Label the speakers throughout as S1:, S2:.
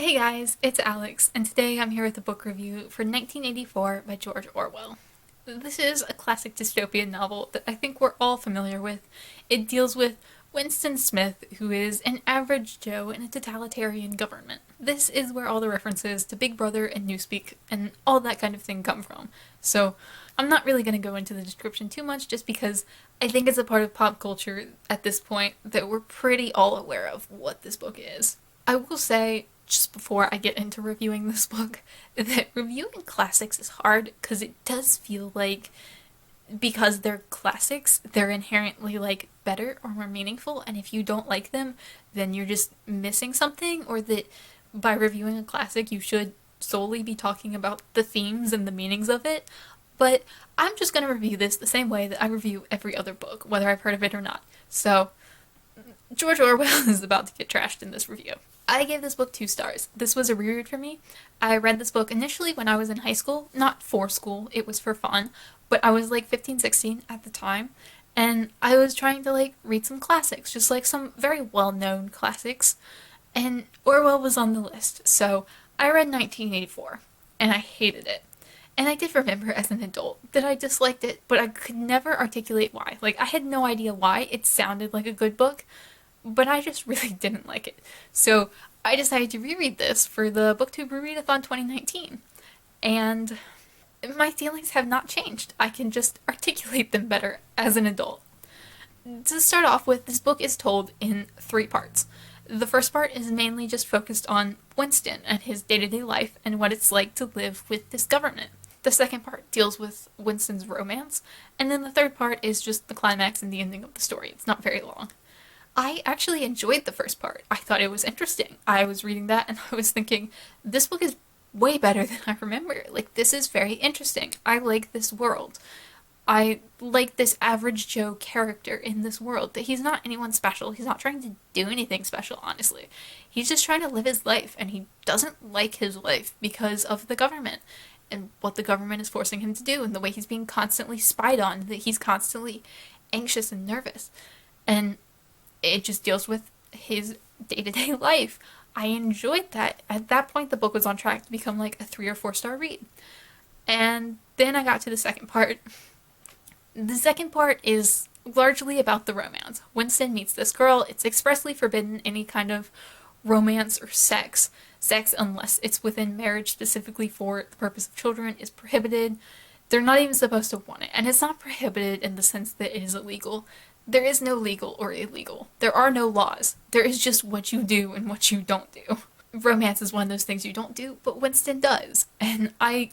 S1: Hey guys, it's Alex, and today I'm here with a book review for 1984 by George Orwell. This is a classic dystopian novel that I think we're all familiar with. It deals with Winston Smith, who is an average Joe in a totalitarian government. This is where all the references to Big Brother and Newspeak and all that kind of thing come from. So I'm not really going to go into the description too much just because I think it's a part of pop culture at this point that we're pretty all aware of what this book is. I will say, just before I get into reviewing this book, that reviewing classics is hard because it does feel like because they're classics, they're inherently like better or more meaningful, and if you don't like them, then you're just missing something, or that by reviewing a classic, you should solely be talking about the themes and the meanings of it. But I'm just going to review this the same way that I review every other book, whether I've heard of it or not. So, George Orwell is about to get trashed in this review. I gave this book 2 stars. This was a reread for me. I read this book initially when I was in high school, not for school, it was for fun, but I was like 15, 16 at the time, and I was trying to like read some classics, just like some very well-known classics, and Orwell was on the list, so I read 1984, and I hated it. And I did remember as an adult that I disliked it, but I could never articulate why. Like, I had no idea why. It sounded like a good book, but I just really didn't like it. So I decided to reread this for the BookTube Rereadathon 2019. And my feelings have not changed. I can just articulate them better as an adult. To start off with, this book is told in 3 parts. The first part is mainly just focused on Winston and his day-to-day life and what it's like to live with this government. The second part deals with Winston's romance, and then the third part is just the climax and the ending of the story. It's not very long. I actually enjoyed the first part. I thought it was interesting. I was reading that and I was thinking, this book is way better than I remember. Like, this is very interesting. I like this world. I like this average Joe character in this world. That he's not anyone special. He's not trying to do anything special, honestly. He's just trying to live his life, and he doesn't like his life because of the government and what the government is forcing him to do and the way he's being constantly spied on, that he's constantly anxious and nervous. And it just deals with his day-to-day life. I enjoyed that. At that point, the book was on track to become like a 3 or 4 star read. And then I got to the second part. The second part is largely about the romance. Winston meets this girl. It's expressly forbidden any kind of romance or sex. Sex, unless it's within marriage specifically for the purpose of children, is prohibited. They're not even supposed to want it. And it's not prohibited in the sense that it is illegal. There is no legal or illegal. There are no laws. There is just what you do and what you don't do. Romance is one of those things you don't do, but Winston does. And I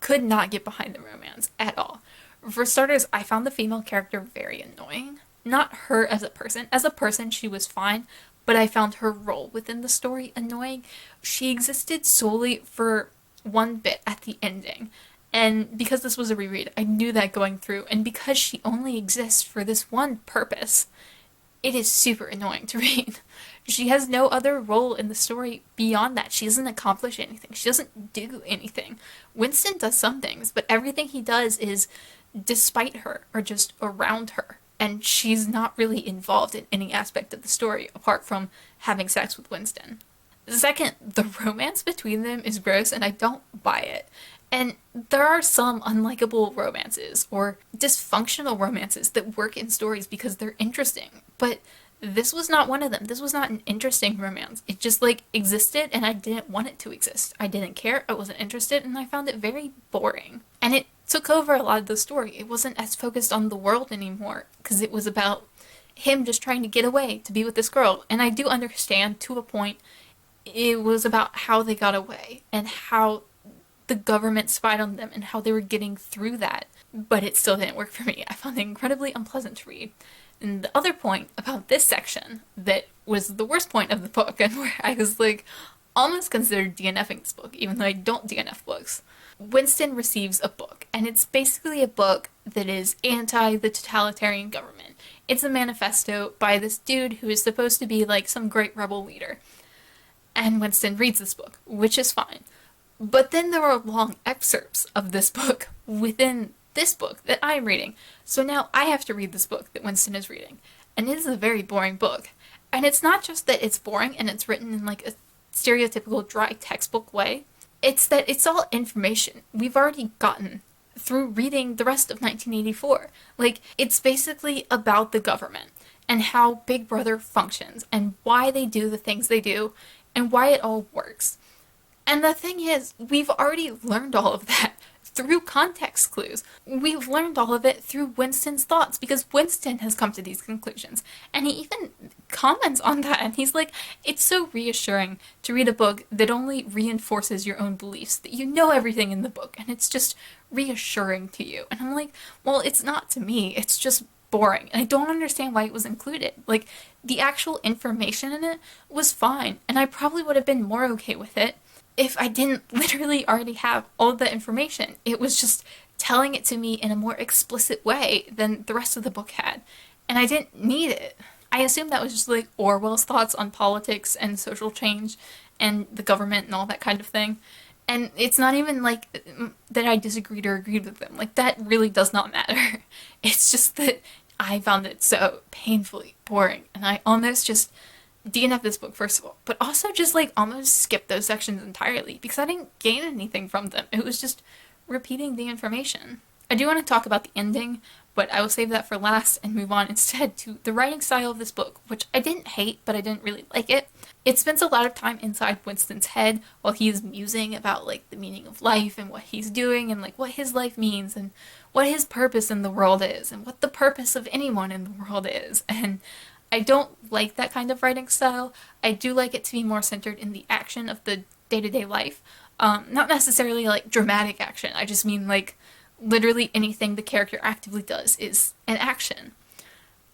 S1: could not get behind the romance at all. For starters, I found the female character very annoying. Not her as a person. As a person, she was fine, but I found her role within the story annoying. She existed solely for one bit at the ending. And because this was a reread, I knew that going through, and because she only exists for this one purpose, it is super annoying to read. She has no other role in the story beyond that. She doesn't accomplish anything. She doesn't do anything. Winston does some things, but everything he does is despite her or just around her. And she's not really involved in any aspect of the story apart from having sex with Winston. Second, the romance between them is gross and I don't buy it. And there are some unlikable romances or dysfunctional romances that work in stories because they're interesting, but this was not one of them. This was not an interesting romance. It just like existed and I didn't want it to exist. I didn't care, I wasn't interested, and I found it very boring. And it took over a lot of the story. It wasn't as focused on the world anymore because it was about him just trying to get away to be with this girl. And I do understand to a point it was about how they got away and how the government spied on them and how they were getting through that, but it still didn't work for me. I found it incredibly unpleasant to read. And the other point about this section that was the worst point of the book and where I was like almost considered DNFing this book, even though I don't DNF books. Winston receives a book, and it's basically a book that is anti the totalitarian government. It's a manifesto by this dude who is supposed to be like some great rebel leader. And Winston reads this book, which is fine. But then there are long excerpts of this book within this book that I'm reading. So now I have to read this book that Winston is reading. And it is a very boring book. And it's not just that it's boring and it's written in like a stereotypical dry textbook way. It's that it's all information we've already gotten through reading the rest of 1984. Like, it's basically about the government and how Big Brother functions and why they do the things they do and why it all works. And the thing is, we've already learned all of that through context clues. We've learned all of it through Winston's thoughts because Winston has come to these conclusions. And he even comments on that and he's like, it's so reassuring to read a book that only reinforces your own beliefs, that you know everything in the book and it's just reassuring to you. And I'm like, well, it's not to me, it's just boring. And I don't understand why it was included. Like, the actual information in it was fine and I probably would have been more okay with it if I didn't literally already have all the information. It was just telling it to me in a more explicit way than the rest of the book had. And I didn't need it. I assume that was just like Orwell's thoughts on politics and social change and the government and all that kind of thing. And it's not even like that I disagreed or agreed with them. Like, that really does not matter. It's just that I found it so painfully boring. And I almost just DNF this book, first of all, but also just like almost skip those sections entirely because I didn't gain anything from them. It was just repeating the information. I do want to talk about the ending, but I will save that for last and move on instead to the writing style of this book, which I didn't hate, but I didn't really like it. It spends a lot of time inside Winston's head while he's musing about like the meaning of life and what he's doing and like what his life means and what his purpose in the world is and what the purpose of anyone in the world is. And I don't like that kind of writing style. I do like it to be more centered in the action of the day-to-day life. Not necessarily like dramatic action. I just mean like literally anything the character actively does is an action.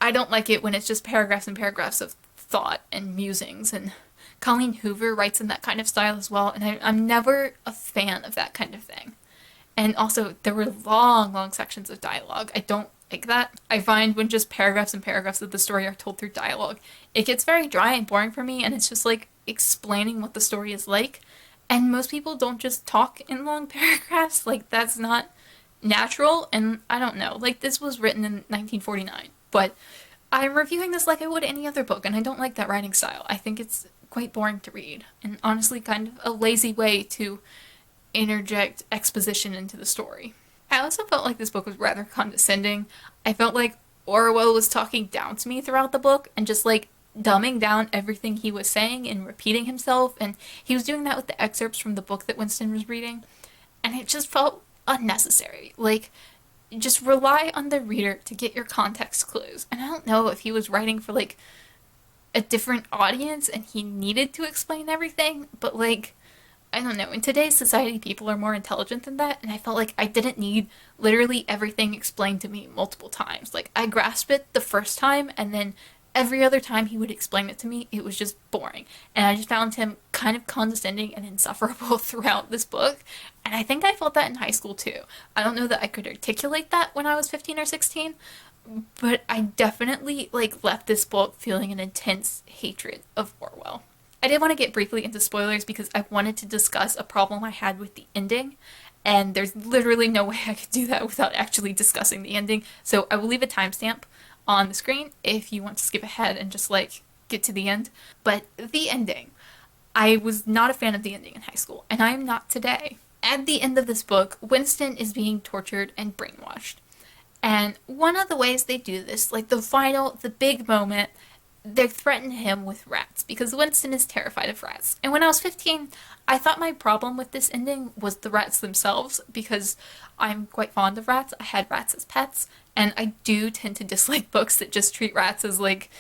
S1: I don't like it when it's just paragraphs and paragraphs of thought and musings, and Colleen Hoover writes in that kind of style as well, and I'm never a fan of that kind of thing. And also, there were long, long sections of dialogue. I don't like that. I find when just paragraphs and paragraphs of the story are told through dialogue, it gets very dry and boring for me, and it's just like explaining what the story is like. And most people don't just talk in long paragraphs. Like, that's not natural, and I don't know. Like, this was written in 1949, but I'm reviewing this like I would any other book, and I don't like that writing style. I think it's quite boring to read, and honestly kind of a lazy way to interject exposition into the story. I also felt like this book was rather condescending. I felt like Orwell was talking down to me throughout the book and just like dumbing down everything he was saying and repeating himself, and he was doing that with the excerpts from the book that Winston was reading, and it just felt unnecessary. Like, just rely on the reader to get your context clues. And I don't know if he was writing for like a different audience and he needed to explain everything, but like, I don't know, in today's society people are more intelligent than that, and I felt like I didn't need literally everything explained to me multiple times. Like, I grasped it the first time, and then every other time he would explain it to me, it was just boring. And I just found him kind of condescending and insufferable throughout this book, and I think I felt that in high school too. I don't know that I could articulate that when I was 15 or 16, but I definitely like left this book feeling an intense hatred of Orwell. I did want to get briefly into spoilers because I wanted to discuss a problem I had with the ending, and there's literally no way I could do that without actually discussing the ending, so I will leave a timestamp on the screen if you want to skip ahead and just like get to the end. But the ending, I was not a fan of the ending in high school, and I am not today. At the end of this book, Winston is being tortured and brainwashed. And one of the ways they do this, like the big moment, they threaten him with rats because Winston is terrified of rats. And when I was 15, I thought my problem with this ending was the rats themselves because I'm quite fond of rats. I had rats as pets, and I do tend to dislike books that just treat rats as like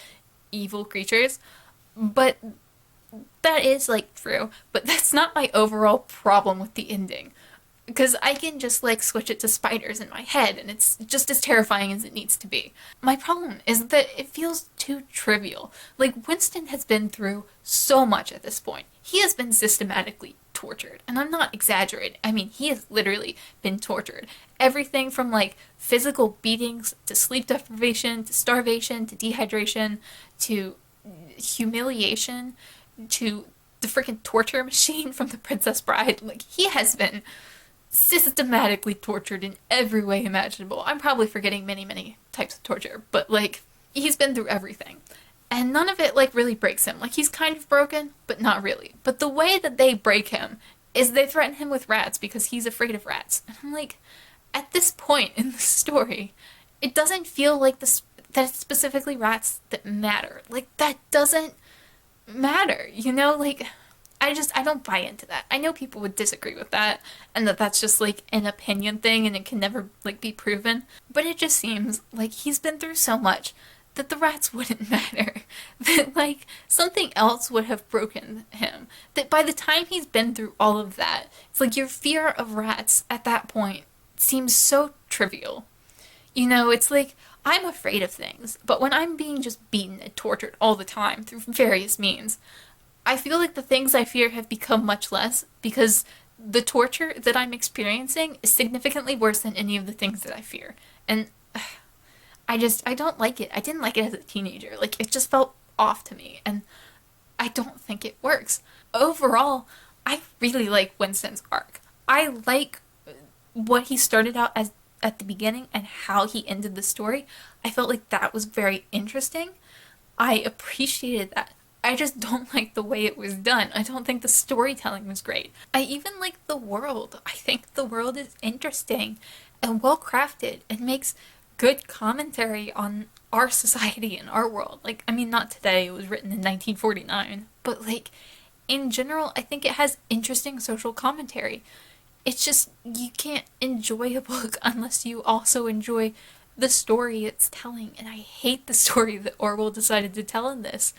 S1: evil creatures. But that is like true, but that's not my overall problem with the ending. Because I can just like switch it to spiders in my head and it's just as terrifying as it needs to be. My problem is that it feels too trivial. Like, Winston has been through so much at this point. He has been systematically tortured, and I'm not exaggerating. I mean, he has literally been tortured. Everything from like physical beatings to sleep deprivation to starvation to dehydration to humiliation to the freaking torture machine from The Princess Bride. Like, he has been systematically tortured in every way imaginable. I'm probably forgetting many, many types of torture, but like, he's been through everything. and none of it like really breaks him. Like he's kind of broken, but not really. But the way that they break him is they threaten him with rats because he's afraid of rats. And I'm like, at this point in the story, it doesn't feel like this that it's specifically rats that matter. Like that doesn't matter, you know? Like I don't buy into that. I know people would disagree with that and that that's just like an opinion thing and it can never like be proven, but it just seems like he's been through so much that the rats wouldn't matter. That like something else would have broken him. That by the time he's been through all of that, it's like your fear of rats at that point seems so trivial. You know, it's like I'm afraid of things, but when I'm being just beaten and tortured all the time through various means, I feel like the things I fear have become much less because the torture that I'm experiencing is significantly worse than any of the things that I fear. And I don't like it. I didn't like it as a teenager. Like, it just felt off to me, and I don't think it works. Overall, I really like Winston's arc. I like what he started out as at the beginning and how he ended the story. I felt like that was very interesting. I appreciated that. I just don't like the way it was done. I don't think the storytelling was great. I even like the world. I think the world is interesting and well crafted and makes good commentary on our society and our world. Like, I mean, not today, it was written in 1949, but like, in general, I think it has interesting social commentary. It's just, you can't enjoy a book unless you also enjoy the story it's telling, and I hate the story that Orwell decided to tell in this.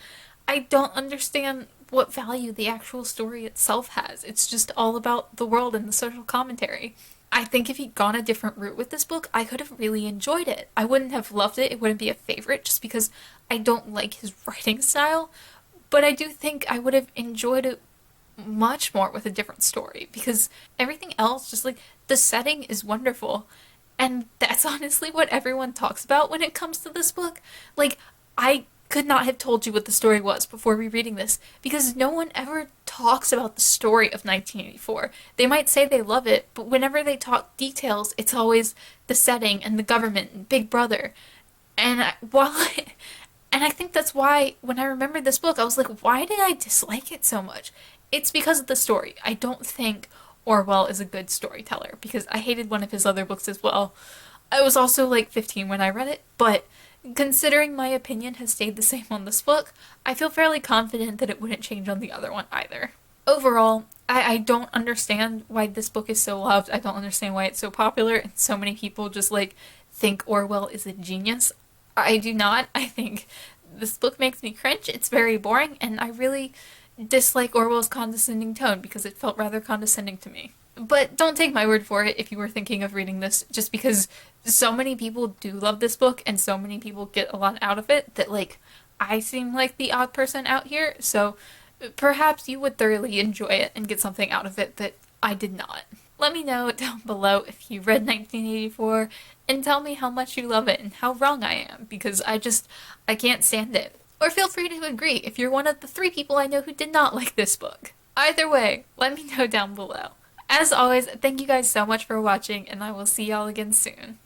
S1: I don't understand what value the actual story itself has. It's just all about the world and the social commentary. I think if he'd gone a different route with this book, I could have really enjoyed it. I wouldn't have loved it, it wouldn't be a favorite just because I don't like his writing style, but I do think I would have enjoyed it much more with a different story because everything else, just like the setting is wonderful. And that's honestly what everyone talks about when it comes to this book. Like, I could not have told you what the story was before rereading this because no one ever talks about the story of 1984. They might say they love it, but whenever they talk details, it's always the setting and the government and Big Brother. And and I think that's why when I remembered this book, I was like, why did I dislike it so much? It's because of the story. I don't think Orwell is a good storyteller because I hated one of his other books as well. I was also like 15 when I read it, but considering my opinion has stayed the same on this book, I feel fairly confident that it wouldn't change on the other one either. Overall, I don't understand why this book is so loved. I don't understand why it's so popular and so many people just like think Orwell is a genius. I do not. I think this book makes me cringe. It's very boring and I really dislike Orwell's condescending tone because it felt rather condescending to me. But don't take my word for it if you were thinking of reading this, just because so many people do love this book and so many people get a lot out of it that, like, I seem like the odd person out here, so perhaps you would thoroughly enjoy it and get something out of it that I did not. Let me know down below if you read 1984 and tell me how much you love it and how wrong I am, because I can't stand it. Or feel free to agree if you're one of the 3 people I know who did not like this book. Either way, let me know down below. As always, thank you guys so much for watching, and I will see y'all again soon.